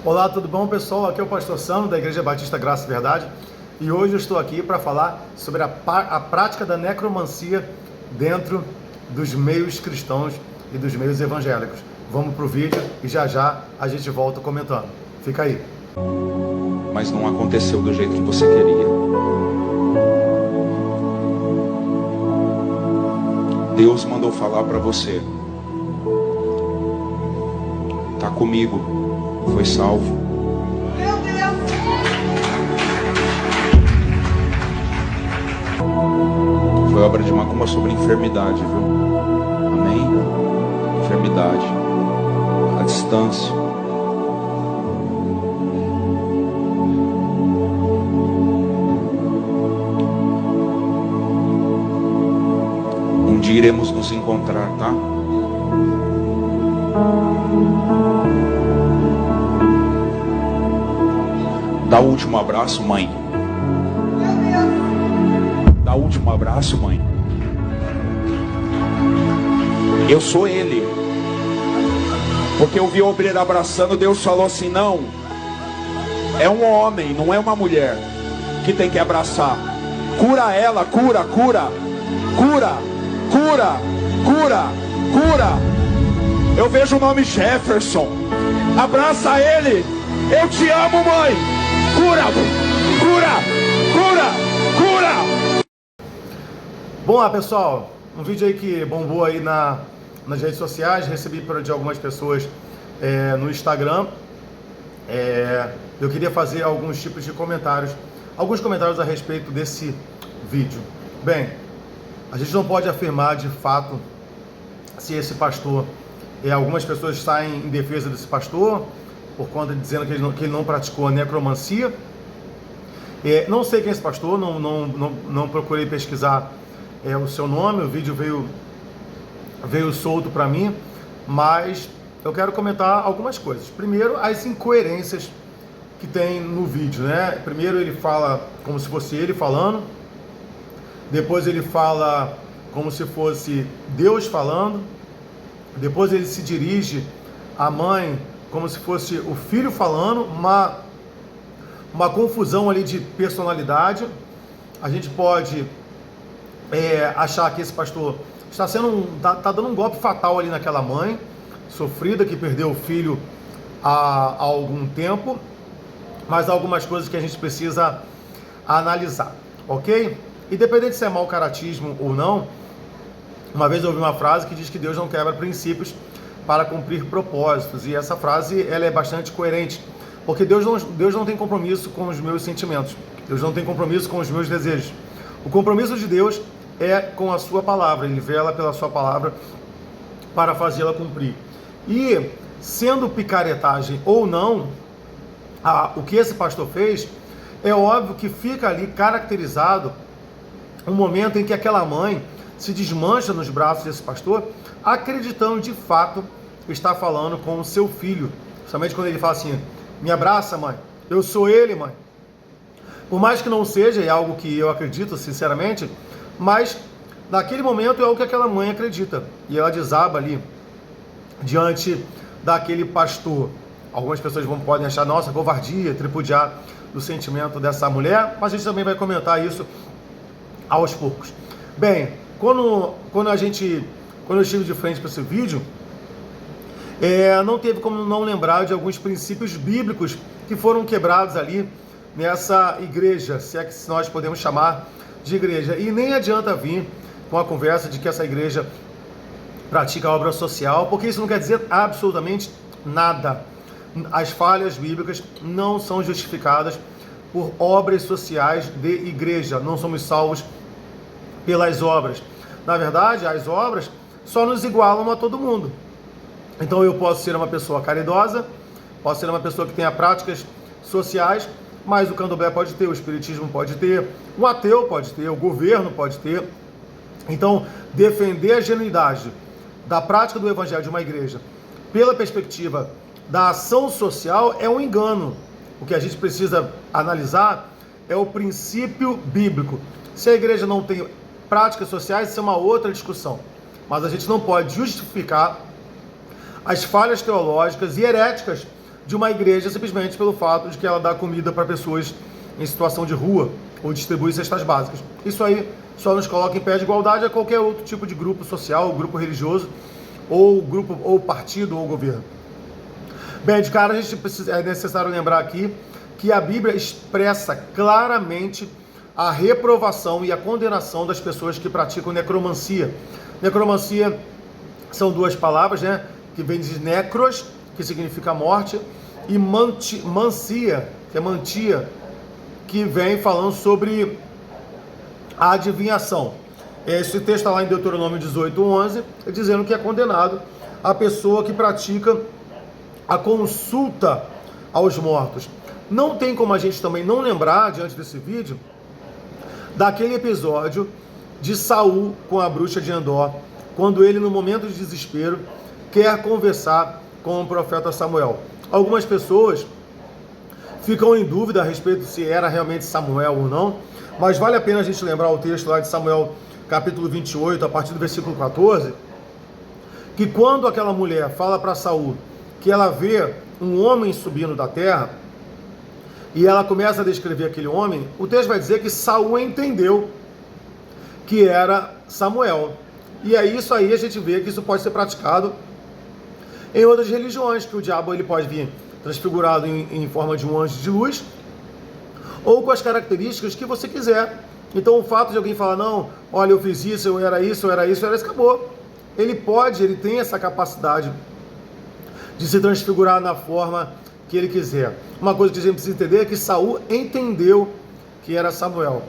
Olá, tudo bom, pessoal? Aqui é o Pastor Sandro, da Igreja Batista Graça e Verdade, e hoje eu estou aqui para falar sobre a prática da necromancia dentro dos meios cristãos e dos meios evangélicos. Vamos para o vídeo e já a gente volta comentando. Fica aí. Mas não aconteceu do jeito que você queria. Deus mandou falar para você: tá comigo. Foi salvo. Meu Deus! Foi obra de macumba sobre enfermidade, viu? Amém? Enfermidade. A distância. Um dia iremos nos encontrar, tá? Dá o último abraço, mãe. Dá o último abraço, mãe. Eu sou ele. Porque eu vi a obreira abraçando, Deus falou assim: não, é um homem, não é uma mulher que tem que abraçar. Cura ela, cura, cura, cura, cura, cura, cura. Eu vejo o nome Jefferson. Abraça ele. Eu te amo, mãe. Cura, cura, cura, cura. Bom, lá, pessoal, um vídeo aí que bombou aí nas redes sociais, recebi de algumas pessoas no Instagram. Eu queria fazer alguns tipos de comentários, alguns comentários a respeito desse vídeo. Bem, a gente não pode afirmar de fato se esse pastor, algumas pessoas saem em defesa desse pastor, por conta de dizendo que ele não praticou a necromancia. Não sei quem é esse pastor, não procurei pesquisar o seu nome, o vídeo veio solto para mim, mas eu quero comentar algumas coisas. Primeiro, as incoerências que tem no vídeo, né? Primeiro ele fala como se fosse ele falando, depois ele fala como se fosse Deus falando, depois ele se dirige à mãe como se fosse o filho falando, uma confusão ali de personalidade. A gente pode achar que esse pastor está dando um golpe fatal ali naquela mãe sofrida que perdeu o filho há algum tempo, mas há algumas coisas que a gente precisa analisar, ok? Independente se é mau caratismo ou não, uma vez eu ouvi uma frase que diz que Deus não quebra princípios para cumprir propósitos, e essa frase ela é bastante coerente, porque Deus não tem compromisso com os meus sentimentos, Deus não tem compromisso com os meus desejos. O compromisso de Deus é com a sua palavra, ele vela pela sua palavra para fazê-la cumprir. E sendo picaretagem ou não, o que esse pastor fez, é óbvio que fica ali caracterizado um momento em que aquela mãe se desmancha nos braços desse pastor, acreditando de fato estar falando com o seu filho. Somente quando ele fala assim: me abraça, mãe, eu sou ele, mãe. Por mais que não seja, é algo que eu acredito sinceramente, mas naquele momento é algo que aquela mãe acredita, e ela desaba ali diante daquele pastor. Algumas pessoas podem achar, nossa, covardia, tripudiar do sentimento dessa mulher, mas a gente também vai comentar isso aos poucos. Bem, quando eu estive de frente para esse vídeo, não teve como não lembrar de alguns princípios bíblicos que foram quebrados ali nessa igreja, se é que nós podemos chamar de igreja. E nem adianta vir com a conversa de que essa igreja pratica obra social, porque isso não quer dizer absolutamente nada. As falhas bíblicas não são justificadas por obras sociais de igreja. Não somos salvos pelas obras. Na verdade, as obras só nos igualam a todo mundo. Então eu posso ser uma pessoa caridosa, posso ser uma pessoa que tenha práticas sociais, mas o candomblé pode ter, o espiritismo pode ter, o ateu pode ter, o governo pode ter. Então, defender a genuidade da prática do evangelho de uma igreja pela perspectiva da ação social é um engano. O que a gente precisa analisar é o princípio bíblico. Se a igreja não tem práticas sociais, isso é uma outra discussão. Mas a gente não pode justificar as falhas teológicas e heréticas de uma igreja simplesmente pelo fato de que ela dá comida para pessoas em situação de rua ou distribui cestas básicas. Isso aí só nos coloca em pé de igualdade a qualquer outro tipo de grupo social, grupo religioso, ou grupo, ou partido, ou governo. Bem, de cara, é necessário lembrar aqui que a Bíblia expressa claramente a reprovação e a condenação das pessoas que praticam necromancia. Necromancia são duas palavras, né? Que vem de necros, que significa morte, e mancia, que é mantia, que vem falando sobre a adivinhação. Esse texto está lá em Deuteronômio 18:11, dizendo que é condenado a pessoa que pratica a consulta aos mortos. Não tem como a gente também não lembrar, diante desse vídeo, daquele episódio de Saul com a bruxa de Endor, quando ele, no momento de desespero, quer conversar com o profeta Samuel. Algumas pessoas ficam em dúvida a respeito se era realmente Samuel ou não, mas vale a pena a gente lembrar o texto lá de Samuel, capítulo 28, a partir do versículo 14, que quando aquela mulher fala para Saul que ela vê um homem subindo da terra, e ela começa a descrever aquele homem, o texto vai dizer que Saul entendeu que era Samuel. E é isso aí, a gente vê que isso pode ser praticado em outras religiões, que o diabo ele pode vir transfigurado em forma de um anjo de luz, ou com as características que você quiser. Então o fato de alguém falar, não, olha, eu fiz isso, eu era isso, acabou. Ele tem essa capacidade de se transfigurar na forma que ele quiser. Uma coisa que a gente precisa entender é que Saul entendeu que era Samuel.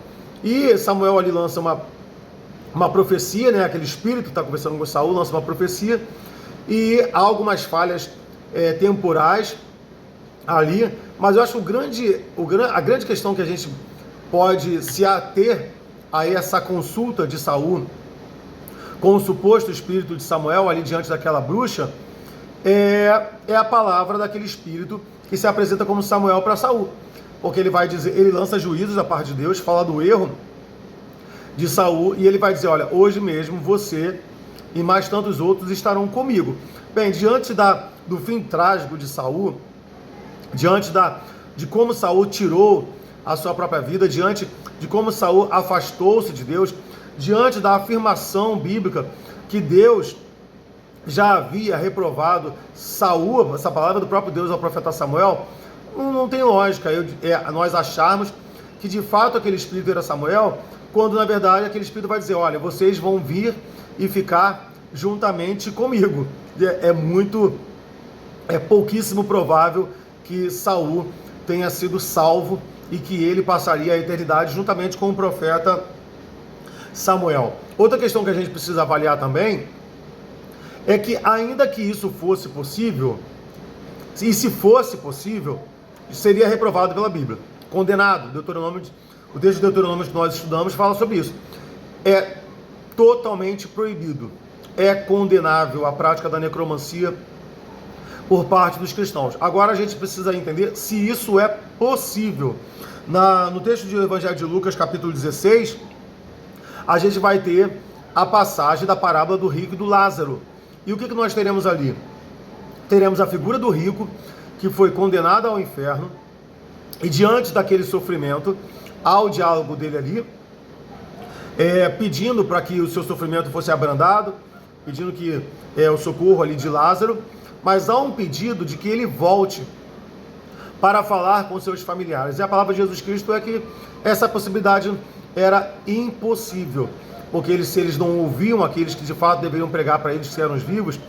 E Samuel ali lança uma profecia, né? Aquele espírito que está conversando com Saul lança uma profecia, e há algumas falhas temporais ali, mas eu acho a grande questão que a gente pode se ater a essa consulta de Saul com o suposto espírito de Samuel ali diante daquela bruxa, é a palavra daquele espírito que se apresenta como Samuel para Saul, porque ele vai dizer, ele lança juízos da parte de Deus, fala do erro de Saul, e ele vai dizer, olha, hoje mesmo você e mais tantos outros estarão comigo. Bem, diante do fim trágico de Saul, diante de como Saul tirou a sua própria vida, diante de como Saul afastou-se de Deus, diante da afirmação bíblica que Deus já havia reprovado Saul, essa palavra do próprio Deus ao profeta Samuel, não tem lógica nós acharmos que de fato aquele espírito era Samuel, quando na verdade aquele espírito vai dizer, olha, vocês vão vir e ficar juntamente comigo. É pouquíssimo provável que Saul tenha sido salvo e que ele passaria a eternidade juntamente com o profeta Samuel. Outra questão que a gente precisa avaliar também é que, ainda que isso fosse possível, e se fosse possível, seria reprovado pela Bíblia, condenado. O texto de Deuteronômio que nós estudamos fala sobre isso. É totalmente proibido, é condenável a prática da necromancia por parte dos cristãos. Agora a gente precisa entender se isso é possível. No texto do Evangelho de Lucas, capítulo 16, a gente vai ter a passagem da parábola do rico e do Lázaro. E o que nós teremos ali? Teremos a figura do rico, que foi condenado ao inferno, e diante daquele sofrimento, há o diálogo dele ali, pedindo para que o seu sofrimento fosse abrandado, pedindo que o socorro ali de Lázaro, mas há um pedido de que ele volte para falar com seus familiares. E a palavra de Jesus Cristo é que essa possibilidade era impossível, porque se eles não ouviam aqueles que de fato deveriam pregar para eles que eram os vivos,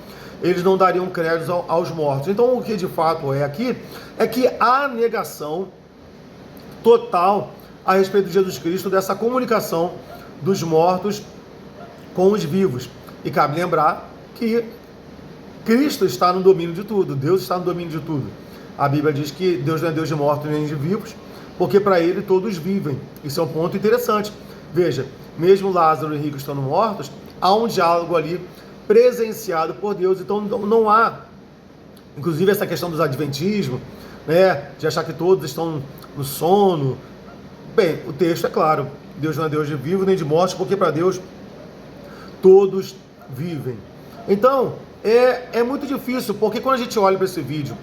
eles não dariam crédito aos mortos. Então o que de fato é aqui, é que há negação total a respeito de Jesus Cristo, dessa comunicação dos mortos com os vivos. E cabe lembrar que Cristo está no domínio de tudo, Deus está no domínio de tudo. A Bíblia diz que Deus não é Deus de mortos nem de vivos, porque para ele todos vivem. Isso é um ponto interessante. Veja, mesmo Lázaro e Rico estando mortos, há um diálogo ali presenciado por Deus. Então não há, inclusive essa questão dos adventismos, né, de achar que todos estão no sono. Bem, o texto é claro, Deus não é Deus de vivos nem de mortos, porque para Deus todos vivem. Então, é muito difícil, porque quando a gente olha para esse vídeo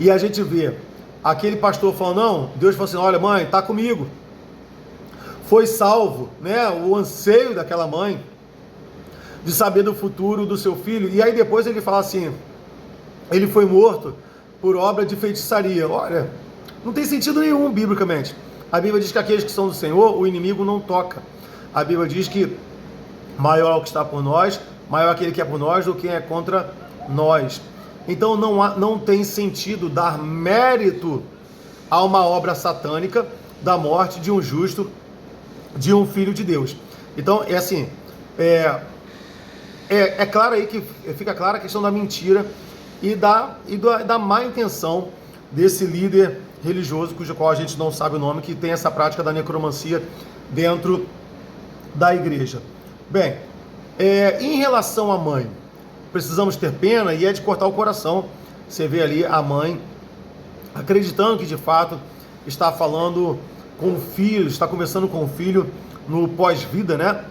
e a gente vê aquele pastor falando, não, Deus falou assim, olha mãe, está comigo, foi salvo, né? O anseio daquela mãe de saber do futuro do seu filho, e aí depois ele fala assim, ele foi morto por obra de feitiçaria. Olha, não tem sentido nenhum biblicamente. A Bíblia diz que aqueles que são do Senhor, o inimigo não toca. A Bíblia diz que maior é o que está por nós, maior é aquele que é por nós do que é contra nós. Então não tem sentido dar mérito a uma obra satânica da morte de um justo, de um filho de Deus. Então é assim, é claro aí que fica clara a questão da mentira e da má intenção desse líder religioso, cujo qual a gente não sabe o nome, que tem essa prática da necromancia dentro da igreja. Bem, em relação à mãe, precisamos ter pena e é de cortar o coração. Você vê ali a mãe acreditando que de fato está falando com o filho, está conversando com o filho no pós-vida, né?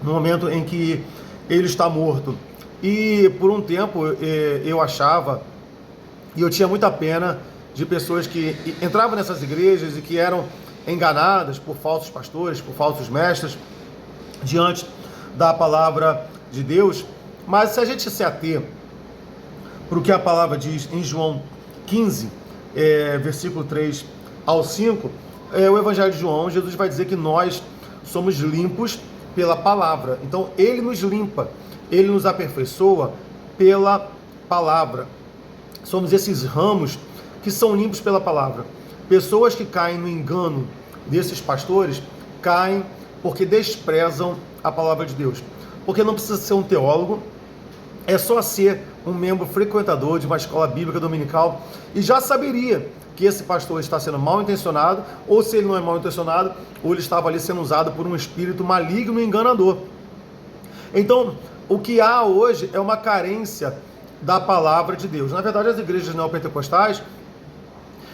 No momento em que ele está morto. E por um tempo eu achava, e eu tinha muita pena de pessoas que entravam nessas igrejas e que eram enganadas por falsos pastores, por falsos mestres, diante da palavra de Deus. Mas se a gente se ater para o que a palavra diz em João 15, versículo 3 ao 5, o Evangelho de João, Jesus vai dizer que nós somos limpos pela palavra. Então ele nos limpa, ele nos aperfeiçoa pela palavra. Somos esses ramos que são limpos pela palavra. Pessoas que caem no engano desses pastores, caem porque desprezam a palavra de Deus. Porque não precisa ser um teólogo, é só ser um membro frequentador de uma escola bíblica dominical e já saberia que esse pastor está sendo mal intencionado, ou se ele não é mal intencionado, ou ele estava ali sendo usado por um espírito maligno e enganador. Então, o que há hoje é uma carência da palavra de Deus. Na verdade, as igrejas neopentecostais,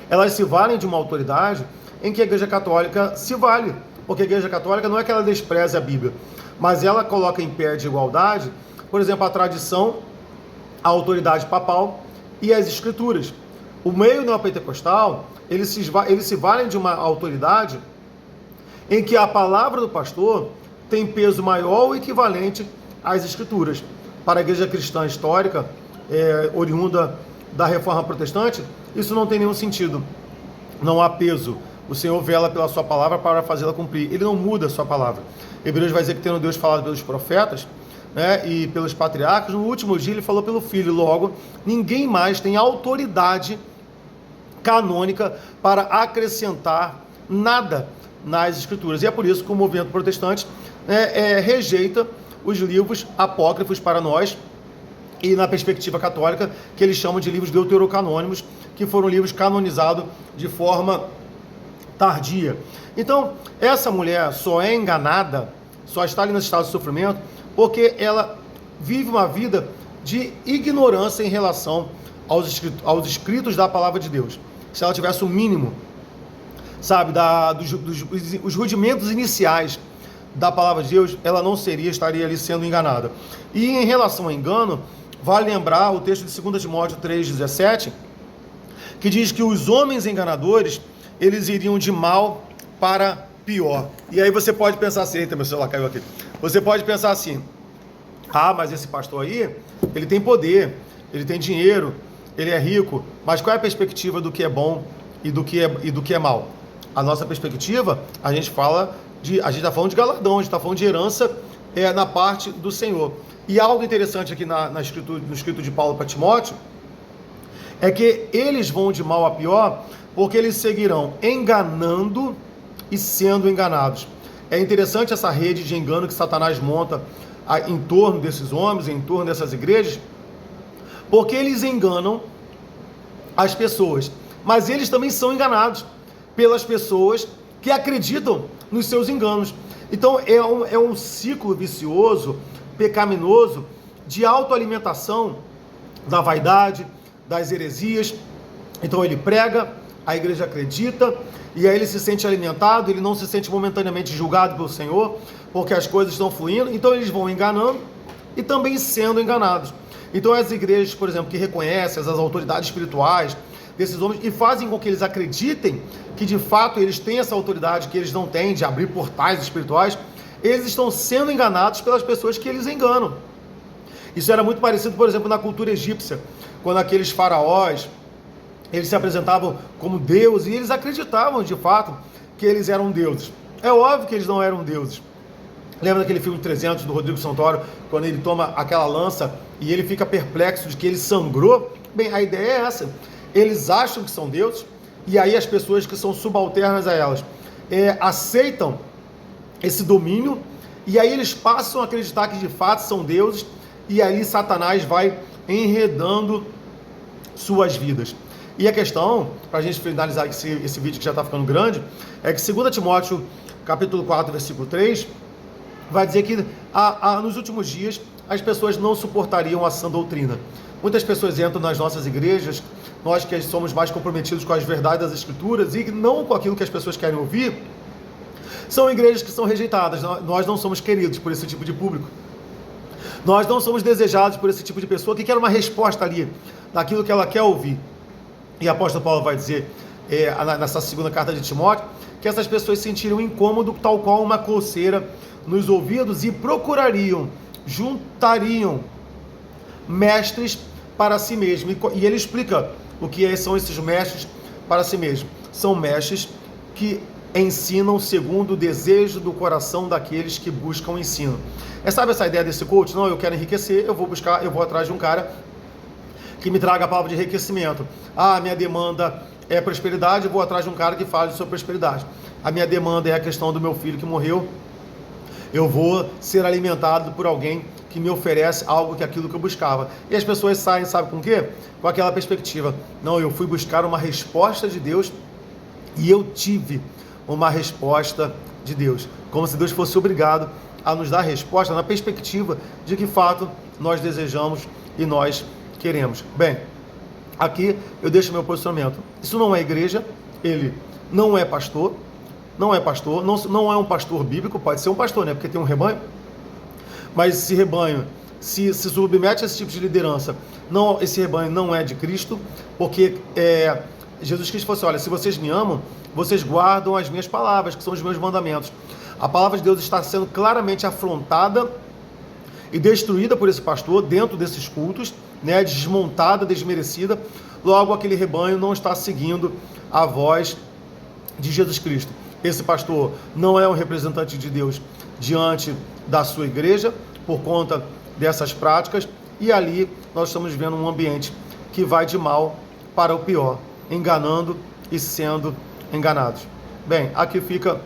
elas se valem de uma autoridade em que a igreja católica se vale, porque a igreja católica não é que ela despreze a Bíblia, mas ela coloca em pé de igualdade, por exemplo, a tradição, a autoridade papal e as escrituras. O meio neopentecostal, eles se valem de uma autoridade em que a palavra do pastor tem peso maior ou equivalente às escrituras. Para a igreja cristã histórica, oriunda da reforma protestante, isso não tem nenhum sentido. Não há peso. O Senhor vela pela sua palavra para fazê-la cumprir. Ele não muda a sua palavra. Hebreus vai dizer que tendo Deus falado pelos profetas, né, e pelos patriarcas, no último dia ele falou pelo Filho. Logo, ninguém mais tem autoridade canônica para acrescentar nada nas escrituras. E é por isso que o movimento protestante rejeita os livros apócrifos para nós, e na perspectiva católica, que eles chamam de livros deuterocanônimos, que foram livros canonizados de forma tardia. Então, essa mulher só é enganada, só está ali nesse estado de sofrimento, porque ela vive uma vida de ignorância em relação aos escritos da palavra de Deus. Se ela tivesse o mínimo, sabe, os rudimentos iniciais da palavra de Deus, ela não estaria ali sendo enganada. E em relação ao engano, vale lembrar o texto de 2 Timóteo 3,17, que diz que os homens enganadores, eles iriam de mal para pior. E aí você pode pensar assim, eita, meu celular caiu aqui. Você pode pensar assim, mas esse pastor aí, ele tem poder, ele tem dinheiro, ele é rico, mas qual é a perspectiva do que é bom e do que é mal? A nossa perspectiva, a gente está falando de galardão, a gente está falando de herança na parte do Senhor. E algo interessante aqui no escrito de Paulo para Timóteo, é que eles vão de mal a pior, porque eles seguirão enganando e sendo enganados. É interessante essa rede de engano que Satanás monta em torno desses homens, em torno dessas igrejas, porque eles enganam as pessoas, mas eles também são enganados pelas pessoas que acreditam nos seus enganos. Então é um ciclo vicioso, pecaminoso, de autoalimentação da vaidade, das heresias. Então ele prega, a igreja acredita, e aí ele se sente alimentado, ele não se sente momentaneamente julgado pelo Senhor, porque as coisas estão fluindo, então eles vão enganando e também sendo enganados. Então as igrejas, por exemplo, que reconhecem as autoridades espirituais, desses homens e fazem com que eles acreditem que de fato eles têm essa autoridade que eles não têm de abrir portais espirituais. Eles estão sendo enganados pelas pessoas que eles enganam. Isso era muito parecido, por exemplo, na cultura egípcia, quando aqueles faraós, eles se apresentavam como deuses e eles acreditavam de fato que eles eram deuses. É óbvio que eles não eram deuses. Lembra daquele filme 300 do Rodrigo Santoro, quando ele toma aquela lança e ele fica perplexo de que ele sangrou? Bem, a ideia é essa. Eles acham que são deuses e aí as pessoas que são subalternas a elas aceitam esse domínio e aí eles passam a acreditar que de fato são deuses e aí Satanás vai enredando suas vidas. E a questão, para a gente finalizar esse vídeo que já está ficando grande, é que 2 Timóteo capítulo 4, versículo 3, vai dizer que nos últimos dias as pessoas não suportariam a sã doutrina. Muitas pessoas entram nas nossas igrejas, nós que somos mais comprometidos com as verdades das Escrituras e não com aquilo que as pessoas querem ouvir, são igrejas que são rejeitadas. Nós não somos queridos por esse tipo de público. Nós não somos desejados por esse tipo de pessoa que quer uma resposta ali, daquilo que ela quer ouvir. E o apóstolo Paulo vai dizer, nessa segunda carta de Timóteo, que essas pessoas sentiriam incômodo, tal qual uma coceira nos ouvidos e juntariam mestres para si mesmo. E ele explica o que são esses mestres para si mesmo. São mestres que ensinam segundo o desejo do coração daqueles que buscam o ensino. Sabe essa ideia desse coach? Não, eu quero enriquecer, eu vou atrás de um cara que me traga a palavra de enriquecimento. Minha demanda é prosperidade, eu vou atrás de um cara que fale sobre prosperidade. A minha demanda é a questão do meu filho que morreu, eu vou ser alimentado por alguém que me oferece algo que aquilo que eu buscava. E as pessoas saem, sabe com o quê? Com aquela perspectiva. Não, eu fui buscar uma resposta de Deus e eu tive uma resposta de Deus. Como se Deus fosse obrigado a nos dar a resposta na perspectiva de que fato nós desejamos e nós queremos. Bem, aqui eu deixo meu posicionamento. Isso não é igreja, ele não é pastor, não é um pastor bíblico, pode ser um pastor, né? Porque tem um rebanho, mas esse rebanho se submete a esse tipo de liderança. Não, esse rebanho não é de Cristo, porque Jesus Cristo falou assim: olha, se vocês me amam, vocês guardam as minhas palavras, que são os meus mandamentos. A palavra de Deus está sendo claramente afrontada e destruída por esse pastor dentro desses cultos, né, desmontada, desmerecida. Logo, aquele rebanho não está seguindo a voz de Jesus Cristo. Esse pastor não é um representante de Deus diante da sua igreja por conta dessas práticas, e ali nós estamos vendo um ambiente que vai de mal para o pior, enganando e sendo enganados. Bem, aqui fica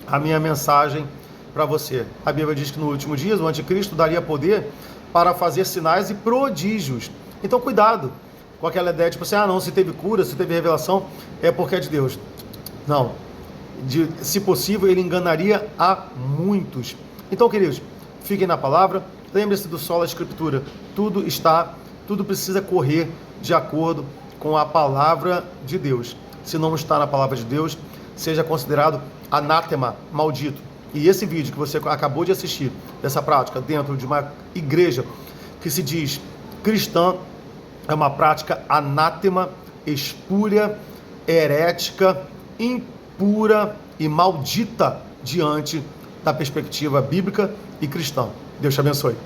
a minha mensagem para você. A Bíblia diz que no último dia o anticristo daria poder para fazer sinais e prodígios. Então cuidado com aquela ideia tipo assim, não, se teve cura, se teve revelação, é porque é de Deus. Não. Se possível, ele enganaria a muitos. Então, queridos, fiquem na palavra. Lembre-se do sola escritura. Tudo precisa correr de acordo com a palavra de Deus. Se não está na palavra de Deus, seja considerado anátema, maldito. E esse vídeo que você acabou de assistir, dessa prática dentro de uma igreja que se diz cristã, é uma prática anátema, espúria, herética, impura e maldita diante da perspectiva bíblica e cristã. Deus te abençoe.